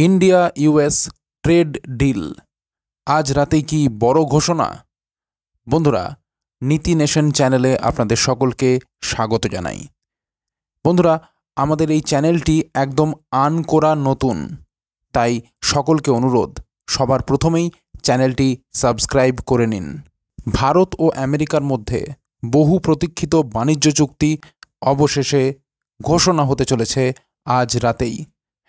India US trade deal আজ রাতেই কি বড় ঘোষণা? বন্ধুরা, নীতি নেশন চ্যানেলে আপনাদের সকলকে স্বাগত জানাই। বন্ধুরা, আমাদের এই চ্যানেলটি একদম আনকোরা নতুন, তাই সকলকে অনুরোধ সবার প্রথমেই চ্যানেলটি সাবস্ক্রাইব করে নিন। ভারত ও আমেরিকার মধ্যে বহু প্রতীক্ষিত বাণিজ্য চুক্তি অবশেষে ঘোষণা হতে চলেছে আজ রাতেই।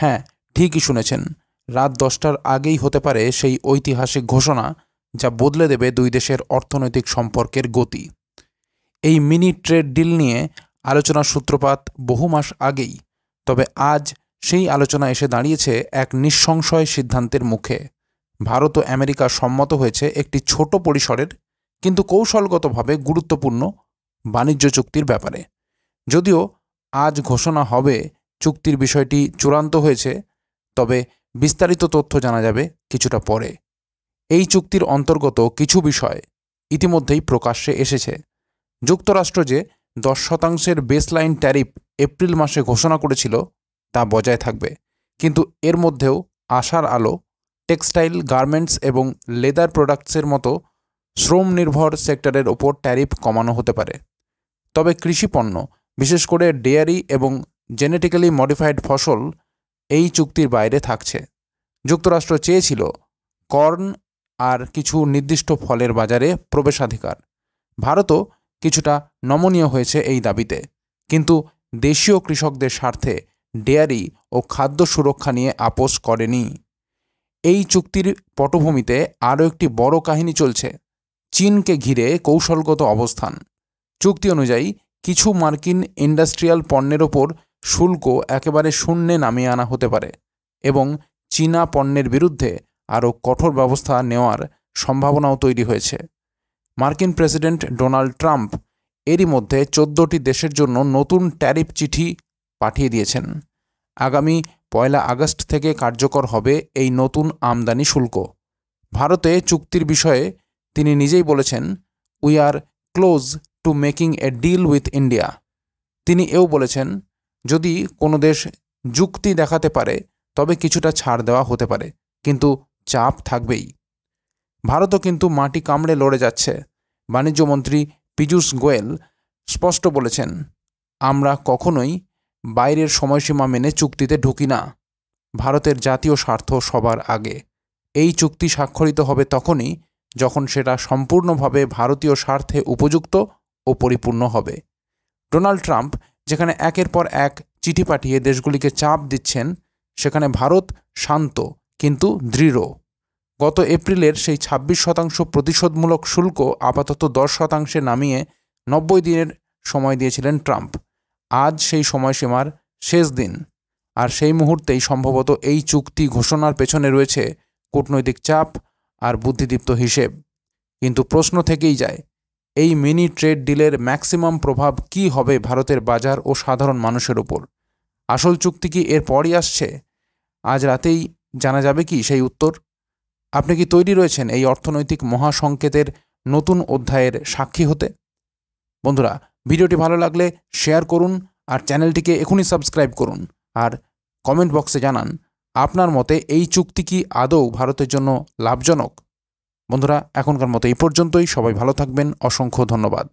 হ্যাঁ, ঠিকই শুনেছেন, রাত 10টার আগেই হতে পারে সেই ঐতিহাসিক ঘোষণা, যা বদলে দেবে দুই দেশের অর্থনৈতিক সম্পর্কের গতি। এই মিনি ট্রেড ডিল নিয়ে আলোচনার সূত্রপাত বহু মাস আগেই, তবে আজ সেই আলোচনা এসে দাঁড়িয়েছে এক নিঃসংশয় সিদ্ধান্তের মুখে। ভারত ও আমেরিকা সম্মত হয়েছে একটি ছোট পরিসরের কিন্তু কৌশলগতভাবে গুরুত্বপূর্ণ বাণিজ্য চুক্তির ব্যাপারে। যদিও আজ ঘোষণা হবে চুক্তির বিষয়টি চূড়ান্ত হয়েছে, তবে বিস্তারিত তথ্য জানা যাবে কিছুটা পরে। এই চুক্তির অন্তর্গত কিছু বিষয় ইতিমধ্যেই প্রকাশ্যে এসেছে। যুক্তরাষ্ট্র যে 10% বেসলাইন ট্যারিফ এপ্রিল মাসে ঘোষণা করেছিল তা বজায় থাকবে, কিন্তু এর মধ্যেও আশার আলো। টেক্সটাইল, গার্মেন্টস এবং লেদার প্রোডাক্টসের মতো শ্রম নির্ভর সেক্টরের ওপর ট্যারিফ কমানো হতে পারে। তবে কৃষিপণ্য, বিশেষ করে ডেয়ারি এবং জেনেটিক্যালি মডিফাইড ফসল এই চুক্তির বাইরে থাকছে। যুক্তরাষ্ট্র চেয়েছিল কর্ন আর কিছু নির্দিষ্ট ফলের বাজারে প্রবেশাধিকার। ভারতও কিছুটা নমনীয় হয়েছে এই দাবিতে, কিন্তু দেশীয় কৃষকদের স্বার্থে ডেয়ারি ও খাদ্য সুরক্ষা নিয়ে আপোস করেনি। এই চুক্তির পটভূমিতে আরও একটি বড় কাহিনী চলছে, চীনকে ঘিরে কৌশলগত অবস্থান। চুক্তি অনুযায়ী কিছু মার্কিন ইন্ডাস্ট্রিয়াল পণ্যের ওপর শুল্ক একেবারে শূন্যে নামিয়ে আনা হতে পারে এবং চীনা পণ্যের বিরুদ্ধে আরও কঠোর ব্যবস্থা নেওয়ার সম্ভাবনাও তৈরি হয়েছে। মার্কিন প্রেসিডেন্ট ডোনাল্ড ট্রাম্প এরই মধ্যে 14টি দেশের জন্য নতুন ট্যারিফ চিঠি পাঠিয়ে দিয়েছেন। আগামী 1 আগস্ট থেকে কার্যকর হবে এই নতুন আমদানি শুল্ক। ভারতে চুক্তির বিষয়ে তিনি নিজেই বলেছেন, we are close to making a deal with India. তিনি এও বলেছেন, যদি কোনো দেশ যুক্তি দেখাতে পারে তবে কিছুটা ছাড় দেওয়া হতে পারে, কিন্তু চাপ থাকবেই। ভারতও কিন্তু মাটি কামড়ে লড়ে যাচ্ছে। বাণিজ্যমন্ত্রী পীযূষ গোয়েল স্পষ্ট বলেছেন, আমরা কখনোই বাইরের সময়সীমা মেনে চুক্তিতে ঢুকি না। ভারতের জাতীয় স্বার্থ সবার আগে। এই চুক্তি স্বাক্ষরিত হবে তখনই যখন সেটা সম্পূর্ণভাবে ভারতীয় স্বার্থে উপযুক্ত ও পরিপূর্ণ হবে। ডোনাল্ড ট্রাম্প যেখানে একের পর এক চিঠি পাঠিয়ে দেশগুলিকে চাপ দিচ্ছেন, সেখানে ভারত শান্ত কিন্তু দৃঢ়। গত এপ্রিলের সেই 26% প্রতিশোধমূলক শুল্ক আপাতত 10% নামিয়ে 90 দিনের সময় দিয়েছিলেন ট্রাম্প। আজ সেই সময়সীমার শেষ দিন, আর সেই মুহূর্তেই সম্ভবত এই চুক্তি ঘোষণার পেছনে রয়েছে কূটনৈতিক চাপ আর বুদ্ধিদীপ্ত হিসেব। কিন্তু প্রশ্ন থেকেই যায়, এই মিনি ট্রেড ডিলের ম্যাক্সিমাম প্রভাব কী হবে ভারতের বাজার ও সাধারণ মানুষের ওপর? আসল চুক্তি কি এর পরই আসছে? আজ রাতেই জানা যাবে কি সেই উত্তর? আপনি কি তৈরি রয়েছেন এই অর্থনৈতিক মহাসংকেতের নতুন অধ্যায়ের সাক্ষী হতে? বন্ধুরা, ভিডিওটি ভালো লাগলে শেয়ার করুন আর চ্যানেলটিকে এখনই সাবস্ক্রাইব করুন, আর কমেন্ট বক্সে জানান আপনার মতে এই চুক্তি কি আদৌ ভারতের জন্য লাভজনক? বন্ধুরা, এখনকার মতো এই পর্যন্তই। সবাই ভালো থাকবেন। অসংখ্য ধন্যবাদ।